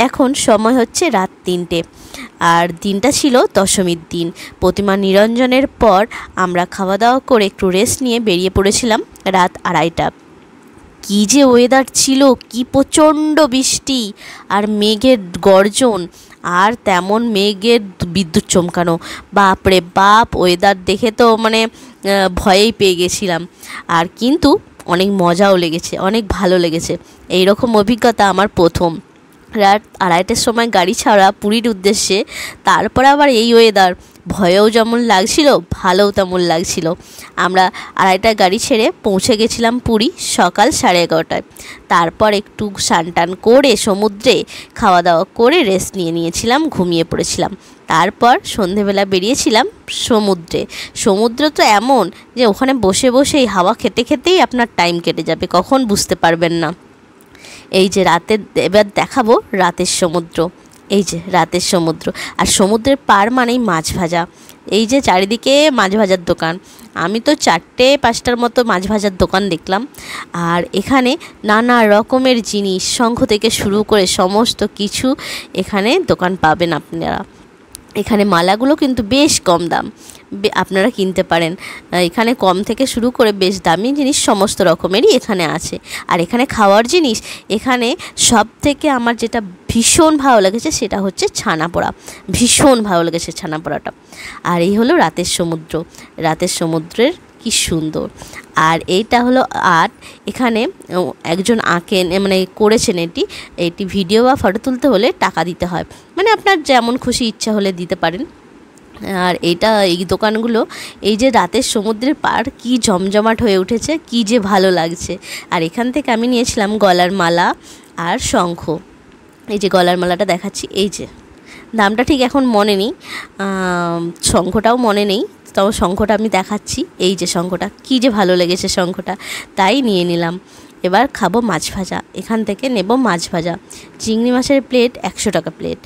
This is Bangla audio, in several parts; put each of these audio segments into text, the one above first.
এখন সময় হচ্ছে রাত 3টে, আর দিনটা ছিল দশমীর দিন। প্রতিমা নিরঞ্জনের পর আমরা খাওয়া দাওয়া করে একটু রেস্ট নিয়ে বেরিয়ে পড়েছিলাম রাত 2:30। কী যে ওয়েদার ছিল, কি প্রচণ্ড বৃষ্টি আর মেঘের গর্জন, আর তেমন মেঘের বিদ্যুৎ চমকানো। বাপরে বাপ, ওয়েদার দেখে তো মানে ভয়েই পেয়ে গেছিলাম। আর কিন্তু অনেক মজাও লেগেছে, অনেক ভালো লেগেছে। এই রকম অভিজ্ঞতা আমার প্রথম। রাত 2:30টার সময় গাড়ি ছাড়া পুরীর উদ্দেশ্যে, তারপর আবার এই ওয়েদার, ভয়েও যেমন লাগছিল ভালোও তেমন লাগছিল। আমরা 2:30টায় গাড়ি ছেড়ে পৌঁছে গেছিলাম পুরী সকাল 11:30টায়। তারপর একটু স্নান করে সমুদ্রে খাওয়া দাওয়া করে রেস্ট নিয়েছিলাম, ঘুমিয়ে পড়েছিলাম। তারপর সন্ধেবেলা বেরিয়েছিলাম সমুদ্রে। সমুদ্র তো এমন যে ওখানে বসে বসেই হাওয়া খেতে খেতেই আপনার টাইম কেটে যাবে, কখন বুঝতে পারবেন না। এই যে রাতের, এবার দেখাবো রাতের সমুদ্র। এই যে রাতের সমুদ্র, আর সমুদ্রের পার মানেই মাছ ভাজা। এই যে চারিদিকে মাছ ভাজার দোকান, আমি তো 4-5টার মতো মাছ ভাজার দোকান দেখলাম। আর এখানে নানা রকমের জিনিস, শঙ্খ থেকে শুরু করে সমস্ত কিছু এখানে দোকান পাবেন আপনারা। এখানে মালাগুলো কিন্তু বেশ কম দাম, আপনারা কিনতে পারেন। এখানে কম থেকে শুরু করে বেশ দামি জিনিস সমস্ত রকমেরই এখানে আছে। আর এখানে খাওয়ার জিনিস, এখানে সব থেকে আমার যেটা ভীষণ ভালো লেগেছে সেটা হচ্ছে ছানা পোড়া। ভীষণ ভালো লেগেছে ছানা পোড়াটা। আর এই হলো রাতের সমুদ্র। রাতের সমুদ্রের কি সুন্দর। আর এইটা হলো আর্ট। এখানে একজন আঁকেন, মানে করেছেন এটি ভিডিও বা ফটো তুলতে হলে টাকা দিতে হয়, মানে আপনার যেমন খুশি ইচ্ছা হলে দিতে পারেন। আর এই দোকানগুলো, এই যে রাতের সমুদ্রের পার কি জমজমাট হয়ে উঠেছে, কি যে ভালো লাগছে। আর এখান থেকে আমি নিয়েছিলাম গলার মালা আর শঙ্খ। এই যে গলার মালাটা দেখাচ্ছি, এই যে দামটা ঠিক এখন মনে নেই, শঙ্খটাও মনে নেই, তবে শঙ্খটা আমি দেখাচ্ছি। এই যে শঙ্খটা, কী যে ভালো লেগেছে শঙ্খটা, তাই নিয়ে নিলাম। এবার খাবো মাছ ভাজা, এখান থেকে নেব মাছ ভাজা। চিংড়ি মাছের প্লেট 100 টাকা প্লেট,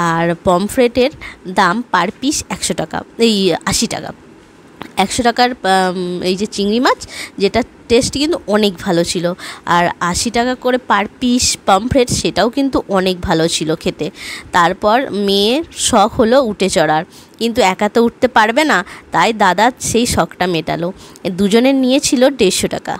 আর পমফ্রেটের দাম পার পিস 100 টাকা, এই 80 টাকা। 100 টাকার এই যে চিংড়ি মাছ, যেটা টেস্ট কিন্তু অনেক ভালো ছিল। আর 80 টাকা করে পার পিস পমফ্রেট, সেটাও কিন্তু অনেক ভালো ছিল খেতে। তারপর মেয়ের শখ হলো উঠে চড়ার, কিন্তু একা তো উঠতে পারবে না, তাই দাদা সেই শখটা মেটালো। দুজনের নিয়েছিল 150 টাকা।